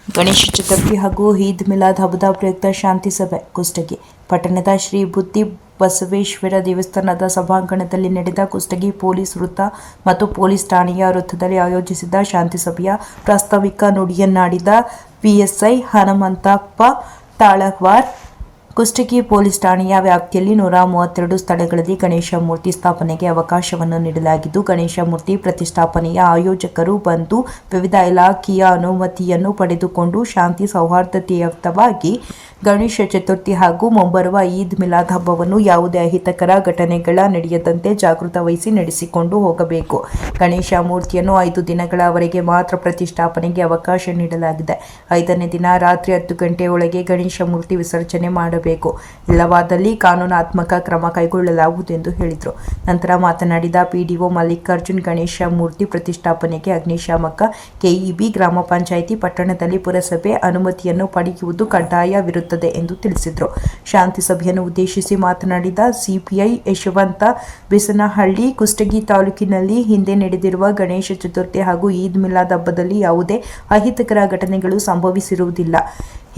ಗಣೇಶ ಚತುರ್ಥಿ ಹಾಗೂ ಈದ್ ಮಿಲಾದ್ ಹಬ್ಬದ ಪ್ರಯುಕ್ತ ಶಾಂತಿ ಸಭೆ ಕುಷ್ಟಗಿ ಪಟ್ಟಣದ ಶ್ರೀ ಬುದ್ಧಿ ಬಸವೇಶ್ವರ ದೇವಸ್ಥಾನದ ಸಭಾಂಗಣದಲ್ಲಿ ನಡೆದ ಕುಷ್ಟಗಿ ಪೊಲೀಸ್ ವೃತ್ತ ಮತ್ತು ಪೊಲೀಸ್ ಠಾಣೆಯ ವೃತ್ತದಲ್ಲಿ ಆಯೋಜಿಸಿದ್ದ ಶಾಂತಿ ಸಭೆಯ ಪ್ರಾಸ್ತಾವಿಕ ನುಡಿಯನ್ನಾಡಿದ ಪಿಎಸ್ಐ ಹನುಮಂತಪ್ಪ ತಾಳವಾರ್. ಕುಷ್ಟಗಿ ಪೊಲೀಸ್ ಠಾಣೆಯ ವ್ಯಾಪ್ತಿಯಲ್ಲಿ 132 ಸ್ಥಳಗಳಲ್ಲಿ ಗಣೇಶ ಮೂರ್ತಿ ಸ್ಥಾಪನೆಗೆ ಅವಕಾಶವನ್ನು ನೀಡಲಾಗಿದ್ದು, ಗಣೇಶ ಮೂರ್ತಿ ಪ್ರತಿಷ್ಠಾಪನೆಯ ಆಯೋಜಕರು ಬಂದು ವಿವಿಧ ಇಲಾಖೆಯ ಅನುಮತಿಯನ್ನು ಪಡೆದುಕೊಂಡು ಶಾಂತಿ ಸೌಹಾರ್ದತೆಯುತವಾಗಿ ಗಣೇಶ ಚತುರ್ಥಿ ಹಾಗೂ ಮುಂಬರುವ ಈದ್ ಮಿಲಾದ್ ಹಬ್ಬವನ್ನು ಯಾವುದೇ ಅಹಿತಕರ ಘಟನೆಗಳ ನಡೆಯದಂತೆ ಜಾಗೃತ ವಹಿಸಿ ನಡೆಸಿಕೊಂಡು ಹೋಗಬೇಕು. ಗಣೇಶ ಮೂರ್ತಿಯನ್ನು 5 ದಿನಗಳವರೆಗೆ ಮಾತ್ರ ಪ್ರತಿಷ್ಠಾಪನೆಗೆ ಅವಕಾಶ ನೀಡಲಾಗಿದೆ. 5ನೇ ದಿನ ರಾತ್ರಿ 10 ಗಂಟೆಯೊಳಗೆ ಗಣೇಶ ಮೂರ್ತಿ ವಿಸರ್ಜನೆ ಮಾಡಬೇಕು. ಇಲ್ಲವಾದಲ್ಲಿ ಕಾನೂನಾತ್ಮಕ ಕ್ರಮ ಕೈಗೊಳ್ಳಲಾಗುವುದು ಎಂದು ಹೇಳಿದರು. ನಂತರ ಮಾತನಾಡಿದ ಪಿಡಿಒ ಮಲ್ಲಿಕಾರ್ಜುನ್, ಗಣೇಶ ಮೂರ್ತಿ ಪ್ರತಿಷ್ಠಾಪನೆಗೆ ಅಗ್ನಿಶಾಮಕ, ಕೆಇಬಿ, ಗ್ರಾಮ ಪಂಚಾಯಿತಿ, ಪಟ್ಟಣದಲ್ಲಿ ಪುರಸಭೆ ಅನುಮತಿಯನ್ನು ಪಡೆಯುವುದು ಕಡ್ಡಾಯವಿರುತ್ತದೆ ಎಂದು ತಿಳಿಸಿದರು. ಶಾಂತಿ ಸಭೆಯನ್ನು ಉದ್ದೇಶಿಸಿ ಮಾತನಾಡಿದ ಸಿಪಿಐ ಯಶವಂತ ಬಿಸನಹಳ್ಳಿ, ಕುಷ್ಟಗಿ ತಾಲೂಕಿನಲ್ಲಿ ಹಿಂದೆ ನಡೆದಿರುವ ಗಣೇಶ ಚತುರ್ಥಿ ಹಾಗೂ ಈದ್ ಮಿಲಾದ್ ಹಬ್ಬದಲ್ಲಿ ಯಾವುದೇ ಅಹಿತಕರ ಘಟನೆಗಳು ಸಂಭವಿಸಿರುವುದಿಲ್ಲ.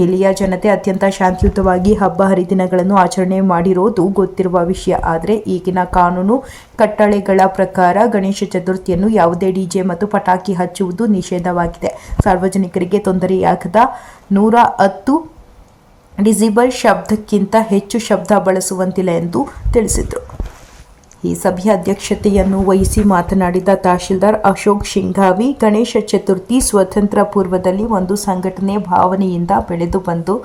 ಇಲ್ಲಿಯ ಜನತೆ ಅತ್ಯಂತ ಶಾಂತಿಯುತವಾಗಿ ಹಬ್ಬ ಹರಿದಿನಗಳನ್ನು ಆಚರಣೆ ಮಾಡಿರೋದು ಗೊತ್ತಿರುವ ವಿಷಯ. ಆದರೆ ಈಗಿನ ಕಾನೂನು ಕಟ್ಟಳೆಗಳ ಪ್ರಕಾರ ಗಣೇಶ ಚತುರ್ಥಿಯನ್ನು ಯಾವುದೇ ಡಿಜೆ ಮತ್ತು ಪಟಾಕಿ ಹಚ್ಚುವುದು ನಿಷೇಧವಾಗಿದೆ. ಸಾರ್ವಜನಿಕರಿಗೆ ತೊಂದರೆಯಾಗದ 110 ಡಿಸಿಬಲ್ ಶಬ್ದಕ್ಕಿಂತ ಹೆಚ್ಚು ಶಬ್ದ ಬಳಸುವಂತಿಲ್ಲ ಎಂದು ತಿಳಿಸಿದರು. ಈ ಸಭೆಯ ಅಧ್ಯಕ್ಷತೆಯನ್ನು ವಹಿಸಿ ಮಾತನಾಡಿದ ತಹಶೀಲ್ದಾರ್ ಅಶೋಕ್ ಶಿಂಗಾವಿ, ಗಣೇಶ ಚತುರ್ಥಿ ಸ್ವಾತಂತ್ರ್ಯ ಪೂರ್ವದಲ್ಲಿ ಒಂದು ಸಂಘಟನೆ ಭಾವನೆಯಿಂದ ಬೆಳೆದು ಬಂದು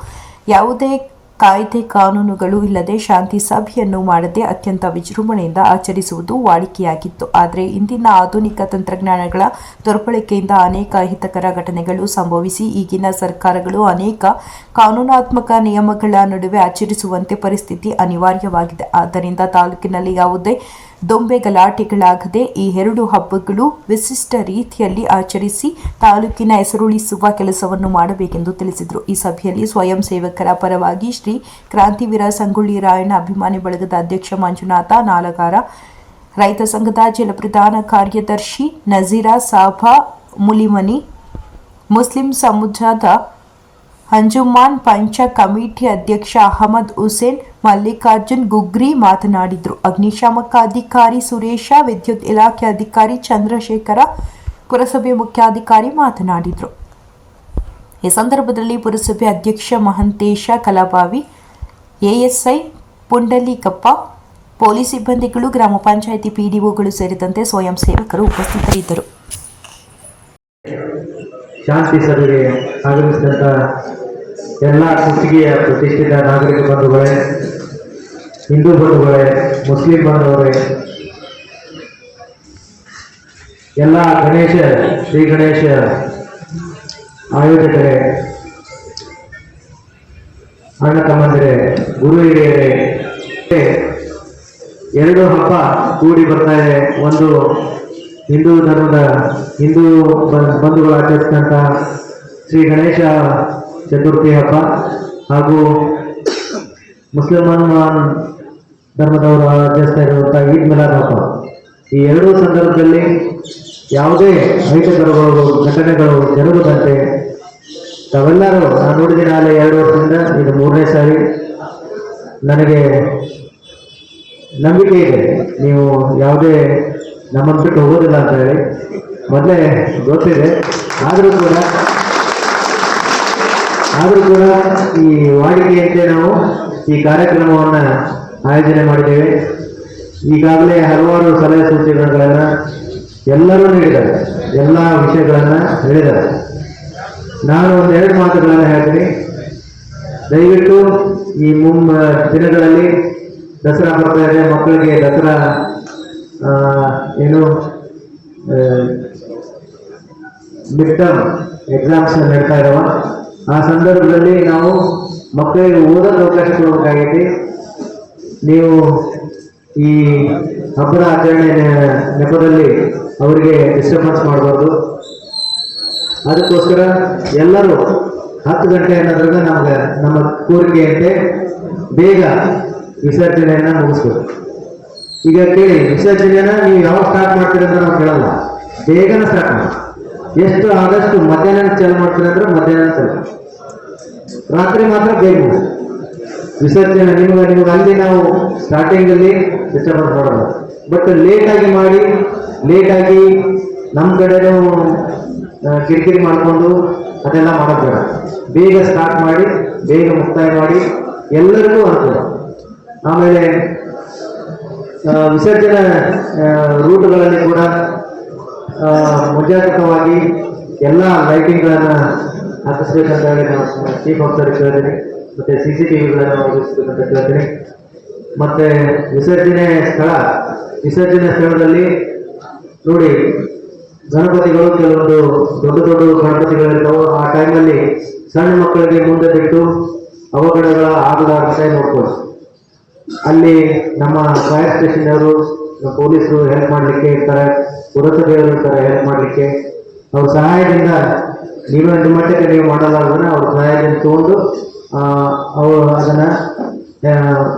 ಯಾವುದೇ ಕಾಯ್ದೆ ಕಾನೂನುಗಳು ಇಲ್ಲದೆ ಶಾಂತಿ ಸಭೆಯನ್ನು ಮಾಡದೆ ಅತ್ಯಂತ ವಿಜೃಂಭಣೆಯಿಂದ ಆಚರಿಸುವುದು ವಾಡಿಕೆಯಾಗಿತ್ತು. ಆದರೆ ಇಂದಿನ ಆಧುನಿಕ ತಂತ್ರಜ್ಞಾನಗಳ ದುರ್ಬಳಕೆಯಿಂದ ಅನೇಕ ಅಹಿತಕರ ಘಟನೆಗಳು ಸಂಭವಿಸಿ ಈಗಿನ ಸರ್ಕಾರಗಳು ಅನೇಕ ಕಾನೂನಾತ್ಮಕ ನಿಯಮಗಳ ನಡುವೆ ಆಚರಿಸುವಂತೆ ಪರಿಸ್ಥಿತಿ ಅನಿವಾರ್ಯವಾಗಿದೆ. ಆದ್ದರಿಂದ ತಾಲೂಕಿನಲ್ಲಿ ಯಾವುದೇ ದೊಂಬೆ ಗಲಾಟೆಗಳಾಗದೆ ಈ 2 ಹಬ್ಬಗಳು ವಿಶಿಷ್ಟ ರೀತಿಯಲ್ಲಿ ಆಚರಿಸಿ ತಾಲೂಕಿನ ಹೆಸರುಳಿಸುವ ಕೆಲಸವನ್ನು ಮಾಡಬೇಕೆಂದು ತಿಳಿಸಿದರು. ಈ ಸಭೆಯಲ್ಲಿ ಸ್ವಯಂ ಸೇವಕರ ಪರವಾಗಿ ಶ್ರೀ ಕ್ರಾಂತಿವೀರ ಸಂಗೊಳ್ಳಿ ರಾಯಣ್ಣ ಅಭಿಮಾನಿ ಬಳಗದ ಅಧ್ಯಕ್ಷ ಮಂಜುನಾಥ ನಾಲಗಾರ, ರೈತ ಸಂಘದ ಜಿಲ್ಲಾ ಪ್ರಧಾನ ಕಾರ್ಯದರ್ಶಿ ನಜೀರಾ ಸಾಬಾ ಮುಲಿಮನಿ, ಮುಸ್ಲಿಂ ಸಮಾಜದ ಅಂಜುಮಾನ್ ಪಂಚ ಕಮಿಟಿ ಅಧ್ಯಕ್ಷ ಅಹಮದ್ ಹುಸೇನ್, ಮಲ್ಲಿಕಾರ್ಜುನ್ ಗುಗ್ರಿ ಮಾತನಾಡಿದರು. ಅಗ್ನಿಶಾಮಕ ಅಧಿಕಾರಿ ಸುರೇಶ, ವಿದ್ಯುತ್ ಇಲಾಖೆ ಅಧಿಕಾರಿ ಚಂದ್ರಶೇಖರ, ಪುರಸಭೆ ಮುಖ್ಯಾಧಿಕಾರಿ ಮಾತನಾಡಿದರು. ಈ ಸಂದರ್ಭದಲ್ಲಿ ಪುರಸಭೆ ಅಧ್ಯಕ್ಷ ಮಹಂತೇಶ ಕಲಬಾವಿ, ಎಎಸ್ಐ ಪುಂಡಲೀಕಪ್ಪ, ಪೊಲೀಸ್ ಸಿಬ್ಬಂದಿಗಳು, ಗ್ರಾಮ ಪಂಚಾಯಿತಿ ಪಿಡಿಒಗಳು ಸೇರಿದಂತೆ ಸ್ವಯಂ ಸೇವಕರು ಉಪಸ್ಥಿತರಿದ್ದರು. ಶಾಂತಿ ಸಭೆಗೆ ಆಗಮಿಸಿದಂಥ ಎಲ್ಲ ಕುಷ್ಟಗಿಯ ಪ್ರತಿಷ್ಠಿತ ನಾಗರಿಕ ಬಂಧುಗಳೇ, ಹಿಂದೂ ಬಂಧುಗಳೇ, ಮುಸ್ಲಿಂ ಬಂಧುಗಳೇ, ಎಲ್ಲ ಶ್ರೀ ಗಣೇಶ ಆಯೋಜಕರೇ, ಅಣ್ಣ ತಮ್ಮಂದಿರೇ, ಗುರು ಹಿರಿಯರೇ, 2 ಹಬ್ಬ ಕೂಡಿ ಬರ್ತಾ ಇದೆ. ಒಂದು ಹಿಂದೂ ಬಂಧುಗಳು ಆಚರಿಸಿದಂಥ ಶ್ರೀ ಗಣೇಶ ಚತುರ್ಥಿ ಹಬ್ಬ ಹಾಗೂ ಮುಸ್ಲಿಮಾನ್ ಧರ್ಮದವರು ಆಚರಿಸ್ತಾ ಇರುವಂಥ ಈದ್ ಮಿಲಾದ್ ಹಬ್ಬ. ಈ 2 ಸಂದರ್ಭದಲ್ಲಿ ಯಾವುದೇ ಅಹಿತಕರಗಳು ಘಟನೆಗಳು ಜರುಗದಂತೆ ತಾವೆಲ್ಲರೂ, ನಾನು ನೋಡಿದ್ದೀನಿ ಅಲ್ಲಿ 2 ವರ್ಷದಿಂದ, ಇದು 3ನೇ ಸಾರಿ. ನನಗೆ ನಂಬಿಕೆ ಇದೆ ನೀವು ಯಾವುದೇ ನಮ್ಮನ್ನು ಬಿಟ್ಟು ಹೋಗೋದಿಲ್ಲ ಅಂತ ಹೇಳಿ ಮೊದಲೇ ಗೊತ್ತಿದೆ. ಆದರೂ ಕೂಡ ಈ ವಾಡಿಕೆಯಂತೆ ನಾವು ಈ ಕಾರ್ಯಕ್ರಮವನ್ನು ಆಯೋಜನೆ ಮಾಡಿದ್ದೇವೆ. ಈಗಾಗಲೇ ಹಲವಾರು ಸಲಹೆ ಸೂಚನೆಗಳನ್ನು ಎಲ್ಲರೂ ನೀಡಿದ್ದಾರೆ, ಎಲ್ಲ ವಿಷಯಗಳನ್ನು ಹೇಳಿದ್ದಾರೆ. ನಾನು 2 ಮಾತುಗಳನ್ನು ಹೇಳ್ತೀನಿ. ದಯವಿಟ್ಟು ಈ ದಿನಗಳಲ್ಲಿ ದಸರಾ ಬರ್ತಾ ಇದೆ, ಮಕ್ಕಳಿಗೆ ದಸರಾ ಮಿಡ್ ಟರ್ಮ್ ಎಕ್ಸಾಮ್ಸ್ ನಡೀತಾ ಇದ್ದಾವ. ಆ ಸಂದರ್ಭದಲ್ಲಿ ನಾವು ಮಕ್ಕಳಿಗೆ ಓದೋಕ್ಕೆ ಅವಕಾಶ ಕೊಡಬೇಕಾಗೈತಿ. ನೀವು ಈ ಹಬ್ಬದ ಆಚರಣೆ ನೆಪದಲ್ಲಿ ಅವರಿಗೆ ಡಿಸ್ಟರ್ಬೆನ್ಸ್ ಮಾಡಬಾರ್ದು. ಅದಕ್ಕೋಸ್ಕರ ಎಲ್ಲರೂ 10 ಗಂಟೆ ಅನ್ನೋದ್ರಾಗ ನಮ್ಮ ಕೋರಿಕೆಯಂತೆ ಬೇಗ ವಿಸರ್ಜನೆಯನ್ನು ಮುಗಿಸ್ಬೇಕು. ಈಗ ಕೇಳಿ, ವಿಸರ್ಜನೆಯನ್ನ ನೀವು ಯಾವಾಗ ಸ್ಟಾರ್ಟ್ ಮಾಡ್ತೀರಿ ಅಂತ ನಾವು ಕೇಳಲ್ಲ, ಬೇಗನೆ ಸ್ಟಾರ್ಟ್ ಮಾಡಿ. ಎಷ್ಟು ಆದಷ್ಟು ಮಧ್ಯಾಹ್ನ ಚಾಲು ಮಾಡ್ತಾರೆ ಅಂದ್ರೆ ಮಧ್ಯಾಹ್ನ ಚಾಲು, ರಾತ್ರಿ ಮಾತ್ರ ಬೇಗ ಮುಗಿಸಿ. ವಿಸರ್ಜನೆ ನಿಮ್ಗೆ ಅಲ್ಲಿ ನಾವು ಸ್ಟಾರ್ಟಿಂಗಲ್ಲಿ ಡಿಸ್ಟರ್ಬೆನ್ಸ್ ಮಾಡೋಲ್ಲ, ಬಟ್ ಲೇಟಾಗಿ ಮಾಡಿ ಲೇಟಾಗಿ ನಮ್ಮ ಕಡೆನೂ ಕಿರಿಕಿರಿ ಮಾಡಿಕೊಂಡು ಅದೆಲ್ಲ ಮಾಡೋದು ಬೇಡ. ಬೇಗ ಸ್ಟಾರ್ಟ್ ಮಾಡಿ ಬೇಗ ಮುಕ್ತಾಯ ಮಾಡಿ ಎಲ್ಲರಿಗೂ ಅನುಕೂಲ. ಆಮೇಲೆ ವಿಸರ್ಜನಾ ರೂಟ್ಗಳಲ್ಲಿ ಕೂಡ ಮುಂಜಾಗ್ರತವಾಗಿ ಎಲ್ಲ ಲೈಟಿಂಗ್ಗಳನ್ನು ಹಾಕಿಸ್ಬೇಕಂತ ಹೇಳಿ ನಾವು ಚೀಫ್ ಆಫೀಸರ್ ಕೇಳ್ತೀನಿ, ಮತ್ತು CCTVಗಳನ್ನು ಒದಗಿಸ್ಬೇಕಂತ ಕೇಳ್ತೀನಿ. ಮತ್ತು ವಿಸರ್ಜನೆ ಸ್ಥಳದಲ್ಲಿ ನೋಡಿ, ಗಣಪತಿಗಳು ಕೆಲವೊಂದು ದೊಡ್ಡ ದೊಡ್ಡ ಗಣಪತಿಗಳಿರ್ತಾವೆ. ಆ ಟೈಮಲ್ಲಿ ಸಣ್ಣ ಮಕ್ಕಳಿಗೆ ಮುಂದೆ ಬಿಟ್ಟು ಅವಘಡಗಳ ಆಗಲಾರದಂತೆ ನೋಡ್ಕೊಳ್ಳಿ. ಅಲ್ಲಿ ನಮ್ಮ ಫೈರ್ ಸ್ಟೇಷನ್ ಅವರು, ಪೊಲೀಸರು ಹೆಲ್ಪ್ ಮಾಡಲಿಕ್ಕೆ ಇರ್ತಾರೆ, ಪುರಸಭೆಯವರು ಇರ್ತಾರೆ ಹೆಲ್ಪ್ ಮಾಡಲಿಕ್ಕೆ. ಅವ್ರ ಸಹಾಯದಿಂದ ನಿಮ್ಮ ಮಟ್ಟಕ್ಕೆ ನೀವು ಮಾಡಲಾರ್ದನ್ನ ಅವ್ರ ಸಹಾಯದಿಂದ ತಗೊಂಡು ಅವರು ಅದನ್ನು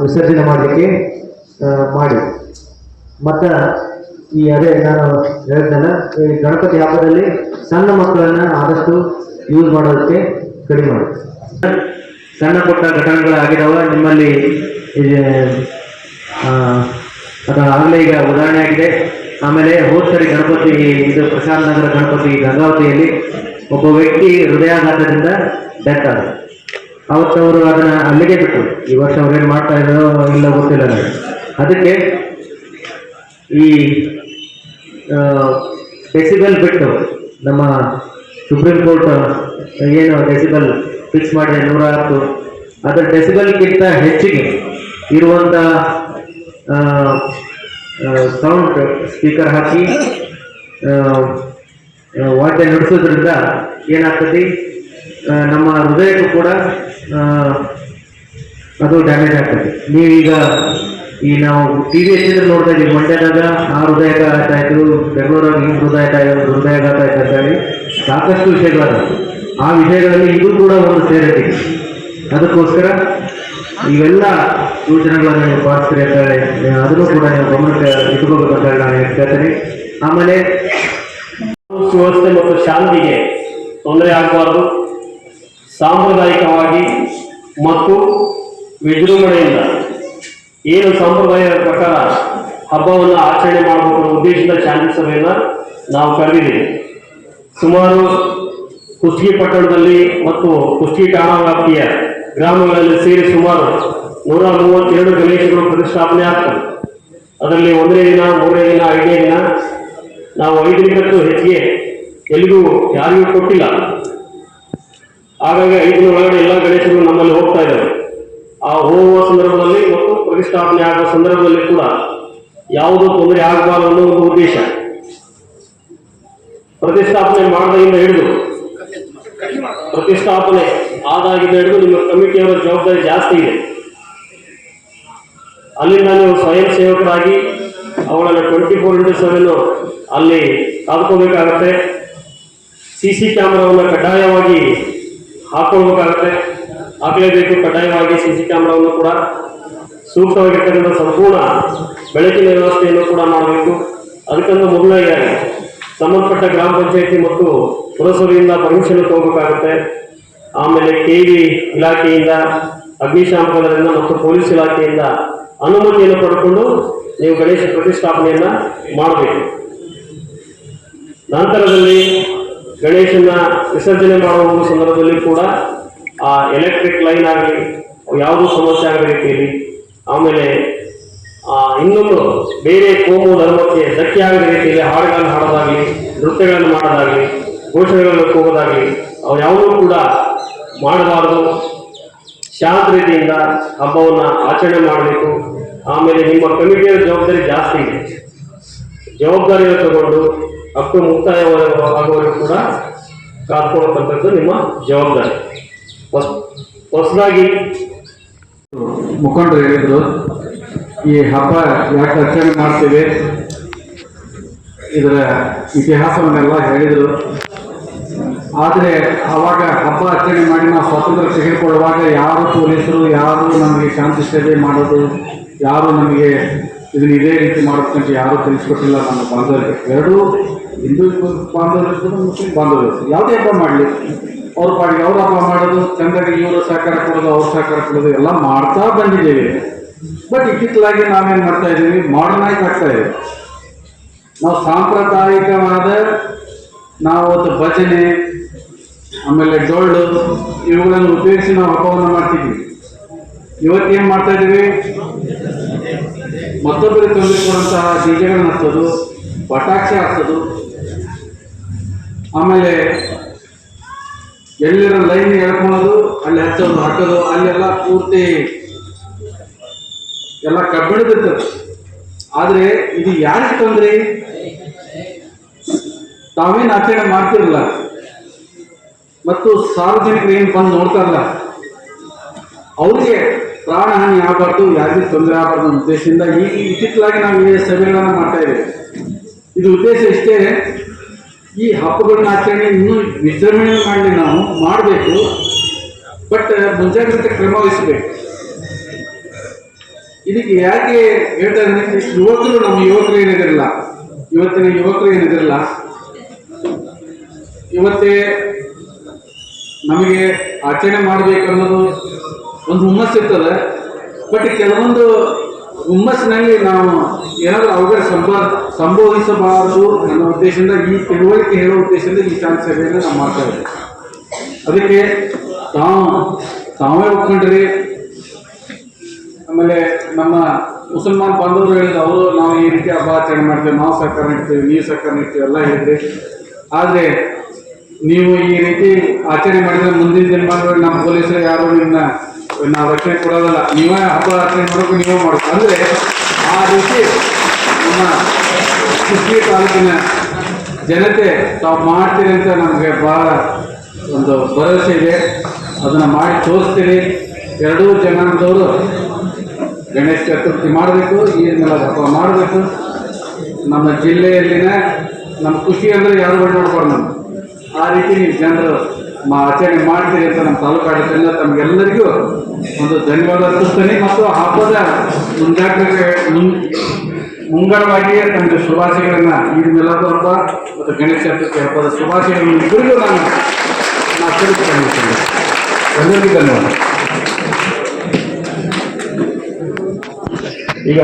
ವಿಸರ್ಜನೆ ಮಾಡಲಿಕ್ಕೆ ಮಾಡಿ. ಮತ್ತು ಅದೇ ನಾನು ಹೇಳಿದ್ನಲ್ಲ, ಈ ಗಣಪತಿ ಹಬ್ಬದಲ್ಲಿ ಸಣ್ಣ ಮಕ್ಕಳನ್ನು ಆದಷ್ಟು ಯೂಸ್ ಮಾಡೋದಕ್ಕೆ ಕಡಿಮೆ ಮಾಡಿ. ಸಣ್ಣ ಪುಟ್ಟ ಘಟನೆಗಳಾಗಿದ್ದಾವೆ ನಿಮ್ಮಲ್ಲಿ, ಅದಾಗಲೇ ಈಗ ಉದಾಹರಣೆ ಆಗಿದೆ. ಆಮೇಲೆ ಹೋದ್ಸರಿ ಗಣಪತಿ ಇದು ಪ್ರಶಾಂತ್ ನಗರ ಗಣಪತಿ ಗಂಗಾವತಿಯಲ್ಲಿ ಒಬ್ಬ ವ್ಯಕ್ತಿ ಹೃದಯಾಘಾತದಿಂದ ಡೆತ್ ಆದ. ಅವತ್ತವರು ಅದನ್ನು ಅಲ್ಲಿಗೆ ಬಿಟ್ಟು, ಈ ವರ್ಷ ಅವ್ರೇನು ಮಾಡ್ತಾ ಇದ್ದಾರೋ ಇಲ್ಲ ಗೊತ್ತಿಲ್ಲ ನನಗೆ. ಅದಕ್ಕೆ ಈ ಡೆಸಿಬಲ್ ಬಿಟ್ಟು ನಮ್ಮ ಸುಪ್ರೀಂ ಕೋರ್ಟ್ ಏನು ಡೆಸಿಬಲ್ ಫಿಕ್ಸ್ ಮಾಡಿದೆ 110, ಅದರ ಡೆಸಿಬಲ್ಗಿಂತ ಹೆಚ್ಚಿಗೆ ಇರುವಂಥ ಸೌಂಡ್ ಸ್ಪೀಕರ್ ಹಾಕಿ ವಾದ್ಯ ನುಡಿಸೋದ್ರಿಂದ ಏನಾಗ್ತದೆ, ನಮ್ಮ ಹೃದಯಕ್ಕೂ ಕೂಡ ಅದು ಡ್ಯಾಮೇಜ್ ಆಗ್ತದೆ. ನೀವೀಗ ನಾವು TV ನೋಡ್ತಾ ಇದ್ದೀವಿ, ಮಂಡ್ಯದಾಗ ಆ ಹೃದಯಾಘಾತ ಆಯಿತು, ಬೆಂಗಳೂರಲ್ಲಿ ಈ ಹೃದಯಾಘಾತ ಆಯ್ತು ಅಂತ ಹೇಳಿ ಸಾಕಷ್ಟು ವಿಷಯಗಳಾದ. ಆ ವಿಷಯಗಳಲ್ಲಿ ಇದು ಕೂಡ ಒಂದು ಸೇರಿದೆ. ಅದಕ್ಕೋಸ್ಕರ ಇವೆಲ್ಲ ಸೂಚನೆಗಳನ್ನು ನೀವು ಪಾಲಿಸ್ತೀರಿ ಅಂತ ಹೇಳಿ ಅದನ್ನು ಕೂಡ ನೀವು ಗಮನಕ್ಕೆ ಇಟ್ಕೋಬೇಕಂತ ಹೇಳಿ ನಾನು ಹೇಳ್ತೇನೆ. ಆಮೇಲೆ ಸುವ್ಯವಸ್ಥೆ ಮತ್ತು ಶಾಂತಿಗೆ ತೊಂದರೆ ಆಗಬಾರ್ದು. ಸಾಂಪ್ರದಾಯಿಕವಾಗಿ ಮತ್ತು ವಿಜೃಂಭಣೆಯಿಂದ ಏನು ಸಂಪ್ರದಾಯದ ಪ್ರಕಾರ ಹಬ್ಬವನ್ನು ಆಚರಣೆ ಮಾಡಬೇಕು ಅನ್ನೋ ಉದ್ದೇಶದ ಶಾಂತಿ ಸಭೆಯನ್ನು ನಾವು ಕರೆದಿದ್ದೀವಿ. ಸುಮಾರು ಕುಷ್ಟಗಿ ಪಟ್ಟಣದಲ್ಲಿ ಮತ್ತು ಕುಷ್ಟಗಿ ಠಾಣಾ ವ್ಯಾಪ್ತಿಯ ಗ್ರಾಮಗಳಲ್ಲಿ ಸೇರಿ ಸುಮಾರು 132 ಗಣೇಶಗಳು ಪ್ರತಿಷ್ಠಾಪನೆ ಆಗ್ತವೆ. ಅದರಲ್ಲಿ 1ನೇ ದಿನ, 3ನೇ ದಿನ, 5ನೇ ದಿನ ನಾವು 5 ದಿನಕ್ಕೂ ಹೆಚ್ಚಿಗೆ ಎಲ್ಲಿಗೂ ಯಾರಿಗೂ ಕೊಟ್ಟಿಲ್ಲ. ಹಾಗಾಗಿ 5 ದಿನ ಒಳಗಡೆ ಎಲ್ಲ ಗಣೇಶಗಳು ನಮ್ಮಲ್ಲಿ ಹೋಗ್ತಾ ಇದ್ದಾವೆ. ಆ ಹೋಗುವ ಸಂದರ್ಭದಲ್ಲಿ ಮತ್ತು ಪ್ರತಿಷ್ಠಾಪನೆ ಆಗುವ ಸಂದರ್ಭದಲ್ಲಿ ಕೂಡ ಯಾವುದೂ ತೊಂದರೆ ಆಗಬಾರದು ಅನ್ನೋ ಒಂದು ಉದ್ದೇಶ. ಪ್ರತಿಷ್ಠಾಪನೆ ಮಾಡಿದಾಗಿಂದ ಹಿಡಿದು ಪ್ರತಿಷ್ಠಾಪನೆ ಆದಾಗಿಂದ ಹಿಡಿದು ನಿಮ್ಮ ಕಮಿಟಿಯವರ ಜವಾಬ್ದಾರಿ ಜಾಸ್ತಿ ಇದೆ. ಅಲ್ಲಿಂದ ನೀವು ಸ್ವಯಂ ಸೇವಕರಾಗಿ ಅವುಗಳನ್ನು 24x7 ಅಲ್ಲಿ ಕಾದ್ಕೋಬೇಕಾಗತ್ತೆ. CC ಕ್ಯಾಮ್ರಾವನ್ನು ಕಡ್ಡಾಯವಾಗಿ ಹಾಕಲೇಬೇಕು. ಕಡ್ಡಾಯವಾಗಿ CC ಕ್ಯಾಮ್ರಾವನ್ನು ಕೂಡ ಸೂಕ್ತವಾಗಿರ್ತಕ್ಕಂಥ ಸಂಪೂರ್ಣ ಬೆಳಕಿನ ವ್ಯವಸ್ಥೆಯನ್ನು ಕೂಡ ಮಾಡಬೇಕು. ಅದಕ್ಕೊಂದು ಮೊದಲಾಗಿ ಸಂಬಂಧಪಟ್ಟ ಗ್ರಾಮ ಪಂಚಾಯತಿ ಮತ್ತು ಪುರಸಭೆಯಿಂದ ಪರ್ಮಿಷನ್ ತಗೋಬೇಕಾಗುತ್ತೆ. ಆಮೇಲೆ KV ಇಲಾಖೆಯಿಂದ, ಅಗ್ನಿಶಾಮಕ ದಳದಿಂದ ಮತ್ತು ಪೊಲೀಸ್ ಇಲಾಖೆಯಿಂದ ಅನುಮತಿಯನ್ನು ಪಡ್ಕೊಂಡು ನೀವು ಗಣೇಶ ಪ್ರತಿಷ್ಠಾಪನೆಯನ್ನು ಮಾಡಬೇಕು. ನಂತರದಲ್ಲಿ ಗಣೇಶನ ವಿಸರ್ಜನೆ ಮಾಡುವ ಸಂದರ್ಭದಲ್ಲಿ ಕೂಡ ಆ ಎಲೆಕ್ಟ್ರಿಕ್ ಲೈನ್ ಆಗಲಿ ಯಾವುದೂ ಸಮಸ್ಯೆ ಆಗದ ರೀತಿಯಲ್ಲಿ, ಆಮೇಲೆ ಇನ್ನೊಂದು ಬೇರೆ ಕೋಮು ಧರ್ಮಕ್ಕೆ ಧಕ್ಕೆ ಆಗದ ರೀತಿಯಲ್ಲಿ ಹಾಡುಗಳನ್ನು ಹಾಡೋದಾಗಲಿ, ನೃತ್ಯಗಳನ್ನು ಮಾಡೋದಾಗಲಿ, ಘೋಷಣೆಗಳನ್ನು ಕೂಗೋದಾಗಲಿ ಅವು ಯಾವುದೂ ಕೂಡ ಮಾಡಬಾರದು. ಶಾಂತ ರೀತಿಯಿಂದ ಹಬ್ಬವನ್ನು ಆಚರಣೆ ಮಾಡಬೇಕು. ಆಮೇಲೆ ನಿಮ್ಮ ಕಮಿಟಿಯ ಜವಾಬ್ದಾರಿ ಜಾಸ್ತಿ ಇದೆ. ಜವಾಬ್ದಾರಿಯನ್ನು ತಗೊಂಡು ಹಬ್ಬ ಮುಕ್ತಾಯ ಆಗುವವರೆಗೂ ಕೂಡ ಕಾದ್ಕೊಳ್ತಕ್ಕಂಥದ್ದು ನಿಮ್ಮ ಜವಾಬ್ದಾರಿ. ಹೊಸದಾಗಿ ಮುಖಂಡರು ಹೇಳಿದ್ರು, ಈ ಹಬ್ಬ ಯಾಕೆ ಆಚರಣೆ ಮಾಡ್ತೇವೆ, ಇದರ ಇತಿಹಾಸವನ್ನೆಲ್ಲ ಹೇಳಿದರು. ಆದರೆ ಆವಾಗ ಹಬ್ಬ ಆಚರಣೆ ಮಾಡಿ ನಾವು ಸ್ವಾತಂತ್ರ್ಯ ತೆಗೆದುಕೊಳ್ಳುವಾಗ ಯಾರು ಪೊಲೀಸರು, ಯಾರು ನಮಗೆ ಶಾಂತಿ ಸೇವೆ ಮಾಡೋದು, ಯಾರು ನಮಗೆ ಇದನ್ನ ಇದೇ ರೀತಿ ಮಾಡೋಕ್ಕಂತ ಯಾರೂ ತಿಳಿಸ್ಕೊಟ್ಟಿಲ್ಲ ನಮ್ಮ ಬಾಂಧವರಿಗೆ. ಎರಡೂ ಹಿಂದೂ ಬಾಂಧವರು ಇರ್ಬೋದು, ಮುಸ್ಲಿಂ ಬಾಂಧವರು ಇರ್ಬೋದು, ಯಾವುದೇ ಹಬ್ಬ ಮಾಡಲಿ ಅವ್ರ ಪಾಡಿಗೆ ಅವ್ರ ಹಬ್ಬ ಮಾಡೋದು, ಚಂದಾಗಿ ಇವರು ಸಹಕಾರ ಕೊಡೋದು, ಅವ್ರ ಸಹಕಾರ ಕೊಡೋದು ಎಲ್ಲ ಮಾಡ್ತಾ ಬಂದಿದ್ದೇವೆ. ಬಟ್ ಇತ್ತಿತ್ತಲಾಗಿ ನಾವೇನು ಮಾಡ್ತಾ ಇದ್ದೀವಿ, ಮಾಡರ್ನೈಸ್ ಆಗ್ತಾ ಇದ್ದೀವಿ. ನಾವು ಸಾಂಪ್ರದಾಯಿಕವಾದ ನಾವು ಒಂದು ಭಜನೆ ಆಮೇಲೆ ಡೊಳ್ಳು ಇವುಗಳನ್ನು ಉಪಯೋಗಿಸಿ ನಾವು ಹಬ್ಬವನ್ನು ಮಾಡ್ತಿದ್ವಿ. ಇವತ್ತೇನು ಮಾಡ್ತಾ ಇದ್ದೀವಿ, ಮತ್ತೊಬ್ಬರಿಗೆ ತೊಂದರೆ ಕೊಡುವಂತಹ ಡಿಜೆಗಳನ್ನ ಹಚ್ಚೋದು, ಪಟಾಕ್ಷಿ ಹಾಕ್ಸೋದು, ಆಮೇಲೆ ಎಲ್ಲಿರೋ ಲೈನ್ ಎಳ್ಕೊಳ್ಳೋದು, ಅಲ್ಲಿ ಹಚ್ಚೋದು ಹಾಕೋದು, ಅಲ್ಲೆಲ್ಲ ಪೂರ್ತಿ ಎಲ್ಲ ಕಬ್ಬಿಣದಿರ್ತದೆ. ಆದರೆ ಇದು ಯಾರಿಗೆ ತೊಂದರೆ? ತಾವೇನು ಆಚರಣೆ ಮಾಡ್ತಿರಲ್ಲ ಮತ್ತು ಸಾರ್ವಜನಿಕರು ಏನು ಬಂದು ನೋಡ್ತಾರಲ್ಲ ಅವ್ರಿಗೆ ಪ್ರಾಣ ಹಾನಿ ಆಗಬಾರ್ದು, ಯಾರಿಗೂ ತೊಂದರೆ ಆಗಬಾರ್ದು ಅನ್ನೋ ಉದ್ದೇಶದಿಂದ ಈಗ ಇತ್ತಿತ್ತಲಾಗಿ ನಾವು ಈ ಸಭೆಗಳನ್ನು ಮಾಡ್ತಾ ಇದ್ದೇವೆ. ಇದು ಉದ್ದೇಶ ಇಷ್ಟೇ, ಈ ಹಬ್ಬಗಳನ್ನ ಆಚರಣೆ ಇನ್ನೂ ವಿಜೃಂಭಣೆ ಮಾಡಲಿ, ನಾವು ಮಾಡಬೇಕು. ಬಟ್ ಮುಂಜಾಗ್ರತೆ ಕ್ರಮ ವಹಿಸಬೇಕು. ಇದಕ್ಕೆ ಯಾಕೆ ಹೇಳ್ತಾ ಇದ್ದೀನಿ, ಯುವಕರು, ನಮ್ಮ ಯುವಕರು ಏನಿದಿರಲ್ಲ, ಇವತ್ತಿನ ಯುವಕರು ಏನಿದಿರಲ್ಲ, ಇವತ್ತೇ ನಮಗೆ ಆಚರಣೆ ಮಾಡಬೇಕು ಅನ್ನೋದು ಒಂದು ಹುಮ್ಮಸ್ಸು ಇರ್ತದೆ. ಬಟ್ ಕೆಲವೊಂದು ಹುಮ್ಮಸ್ಸಿನಲ್ಲಿ ನಾವು ಏನಾದರೂ ಅವುಗಳ ಸಂಬೋಧಿಸಬಾರದು ಅನ್ನೋ ಉದ್ದೇಶದಿಂದ, ಈ ತಿಳುವಳಿಕೆ ಹೇಳೋ ಉದ್ದೇಶದಿಂದ ಈ ಶಾಂತಿ ಸಭೆಯನ್ನು ನಾವು ಮಾಡ್ತಾ ಇದ್ದೀವಿ. ಅದಕ್ಕೆ ತಾವೇ ಒಪ್ಕೊಂಡ್ರಿ. ಆಮೇಲೆ ನಮ್ಮ ಮುಸಲ್ಮಾನ್ ಬಾಂಧವರು ಹೇಳಿದ್ರು, ಅವರು ನಾವು ಈ ರೀತಿ ಹಬ್ಬ ಆಚರಣೆ ಮಾಡ್ತೇವೆ, ನಾವು ಸಹಕಾರ ನೀಡ್ತೇವೆ, ನೀವು ಸಹಕಾರ ನೀಡ್ತೇವೆ ಎಲ್ಲ ಹೇಳಿದ್ರಿ. ಆದರೆ ನೀವು ಈ ರೀತಿ ಆಚರಣೆ ಮಾಡಿದ್ರೆ ಮುಂದಿನ ದಿನಮಾನಗಳಲ್ಲಿ ನಮ್ಮ ಪೊಲೀಸರು ಯಾರು ನಾವು ರಕ್ಷಣೆ ಕೊಡೋದಲ್ಲ, ನೀವೇ ಹಬ್ಬ ಆಚರಣೆ ಮಾಡೋಕೆ ನೀವೇ ಮಾಡೋದು. ಅಂದರೆ ಆ ರೀತಿ ನಮ್ಮ ಕುಷ್ಟಗಿ ತಾಲೂಕಿನ ಜನತೆ ತಾವು ಮಾಡ್ತೀರಿ ಅಂತ ನಮಗೆ ಬಹಳ ಒಂದು ಭರವಸೆ ಇದೆ. ಅದನ್ನು ಮಾಡಿ ತೋರಿಸ್ತೀರಿ. ಎರಡೂ ಜನಾಂಗದವರು ಗಣೇಶ ಚತುರ್ಥಿ ಮಾಡಬೇಕು, ಈದ್ನೆಲ್ಲ ಹಬ್ಬ ಮಾಡಬೇಕು. ನಮ್ಮ ಜಿಲ್ಲೆಯಲ್ಲಿನ ನಮ್ಮ ಖುಷಿ ಅಂದರೆ ಯಾರು ನೋಡ್ಬಾರ್ದು. ನಮ್ಮ ಆ ರೀತಿ ನೀವು ಜನರು ಆಚರಣೆ ಮಾಡ್ತೀರಿ ಅಂತ ನಮ್ಮ ತಾಲೂಕು ಆಡಳಿತದಿಂದ ತಮಗೆಲ್ಲರಿಗೂ ಒಂದು ಧನ್ಯವಾದ ಅರ್ಪಿಸ್ತೇನೆ. ಮತ್ತು ಹಬ್ಬದ ಮುಂಗಡವಾಗಿ ತಮಗೆ ಶುಭಾಶಯಗಳನ್ನು, ಈದ್ ಮಿಲಾದ್ ಹಬ್ಬ ಮತ್ತು ಗಣೇಶ ಚತುರ್ಥಿ ಹಬ್ಬದ ಶುಭಾಶಯಗಳನ್ನು ಇಬ್ಬರಿಗೂ ನಾನು ತಿಳಿಸ್ತೇನೆ. ಎಲ್ಲರಿಗೂ ಧನ್ಯವಾದ. ಈಗ